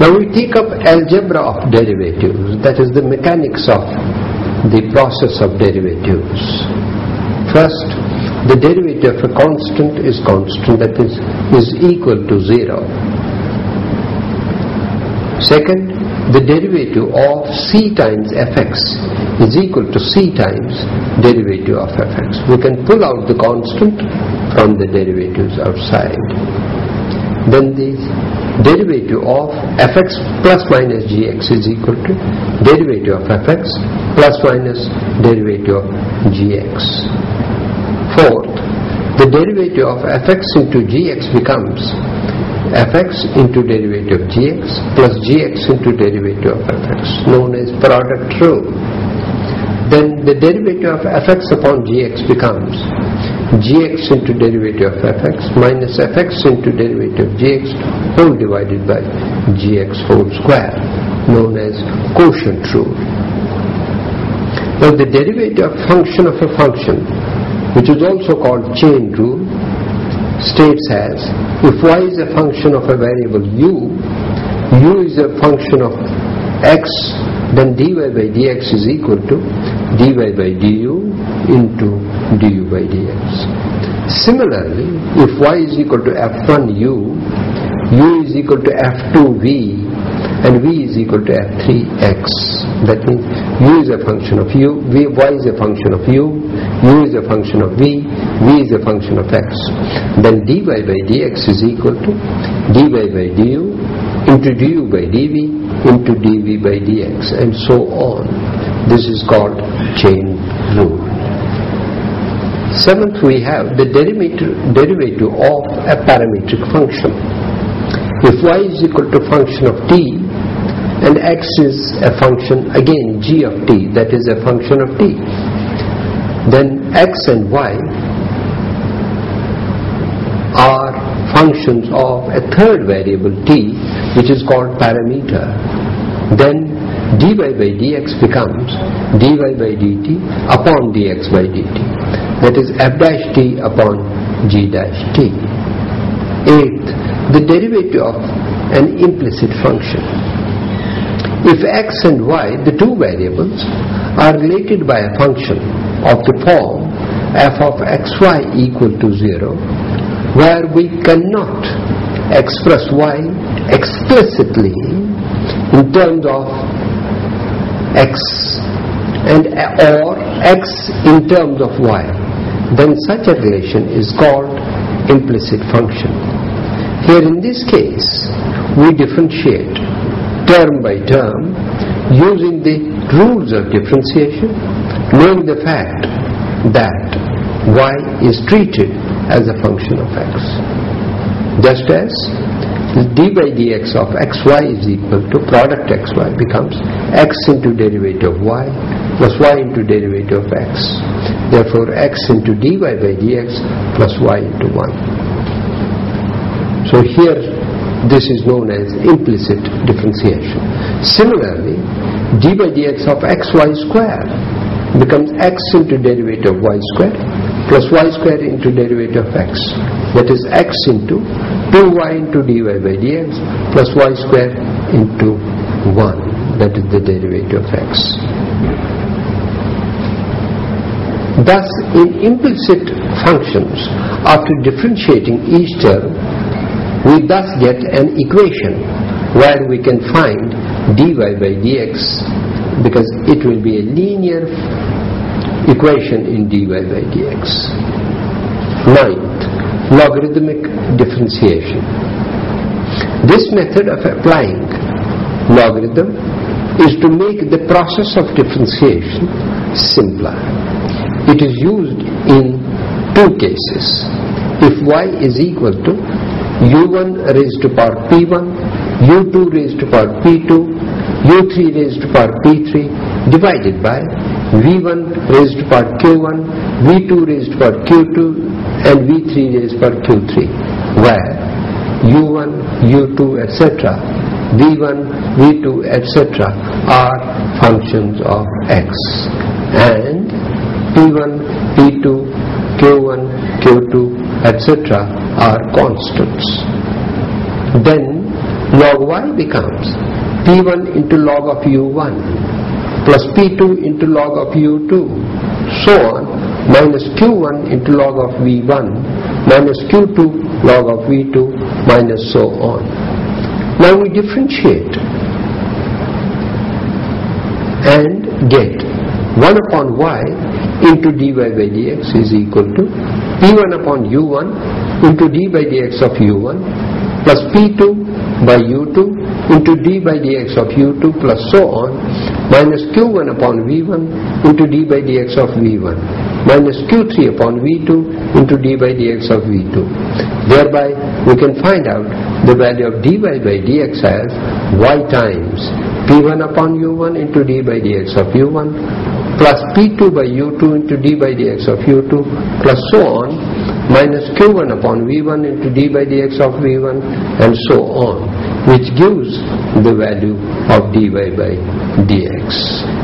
Now we take up algebra of derivatives, that is the mechanics of the process of derivatives. First, the derivative of a constant is constant, that is equal to 0. Second, the derivative of c times fx is equal to c times derivative of fx. We can pull out the constant from the derivatives outside. Then the derivative of fx plus minus gx is equal to derivative of fx plus minus derivative of gx. Fourth, the derivative of fx into gx becomes fx into derivative of gx plus gx into derivative of fx, known as product rule. Then the derivative of fx upon gx becomes gx into derivative of fx minus fx into derivative of gx whole divided by gx whole square, known as quotient rule. Now the derivative function of a function, which is also called chain rule, states as, if y is a function of a variable u is a function of x, then dy by dx is equal to dy by du into du by dx. Similarly, if y is equal to f1u, u is equal to f2v, and v is equal to f3x. That means u is a function of u, y is a function of u is a function of v is a function of x. Then dy by dx is equal to dy by du into du by dv into dv by dx, and so on. This is called chain rule. Seventh, we have the derivative of a parametric function. If y is equal to function of t and x is a function, again g of t, that is a function of t, then x and y are functions of a third variable t, which is called parameter. Then dy by dx becomes dy by dt upon dx by dt, that is f dash t upon g dash t. Eighth, the derivative of an implicit function. If x and y, the two variables, are related by a function of the form f of xy equal to 0, where we cannot express y explicitly in terms of x and or x in terms of y, then such a relation is called implicit function. Here in this case, we differentiate term by term using the rules of differentiation, knowing the fact that y is treated as a function of x. Just as d by dx of xy is equal to product xy becomes x into derivative of y plus y into derivative of x. Therefore x into dy by dx plus y into 1. So here this is known as implicit differentiation. Similarly, d by dx of xy square becomes x into derivative of y square plus y square into derivative of x. That is x into 2y into dy by dx plus y square into 1. That is the derivative of x. Thus, in implicit functions, after differentiating each term, we thus get an equation where we can find dy by dx, because it will be a linear equation in dy by dx. Ninth, logarithmic differentiation. This method of applying logarithm is to make the process of differentiation simpler. It is used in two cases. If y is equal to u1 raised to power p1, u2 raised to power p2, u3 raised to power p3 divided by v1 raised to power q1, v2 raised to power q2 and v3 raised to power q3, where u1, u2 etc., v1, v2 etc. are functions of x, and p1, p2, q1, q2 etc. are constants. Then log y becomes P1 into log of U1 plus P2 into log of U2, so on, minus Q1 into log of V1 minus Q2 log of V2 minus so on. Now we differentiate and get 1 upon y into dy by dx is equal to P1 upon U1 into d by dx of U1 plus P2 by U2 into d by dx of U2 plus so on minus Q1 upon V1 into d by dx of V1 minus Q3 upon V2 into d by dx of V2. Thereby we can find out the value of dy by dx as y times P1 upon U1 into d by dx of U1 plus P2 by U2 into d by dx of U2 plus so on minus Q1 upon V1 into d by dx of V1 and so on, which gives the value of dy by dx.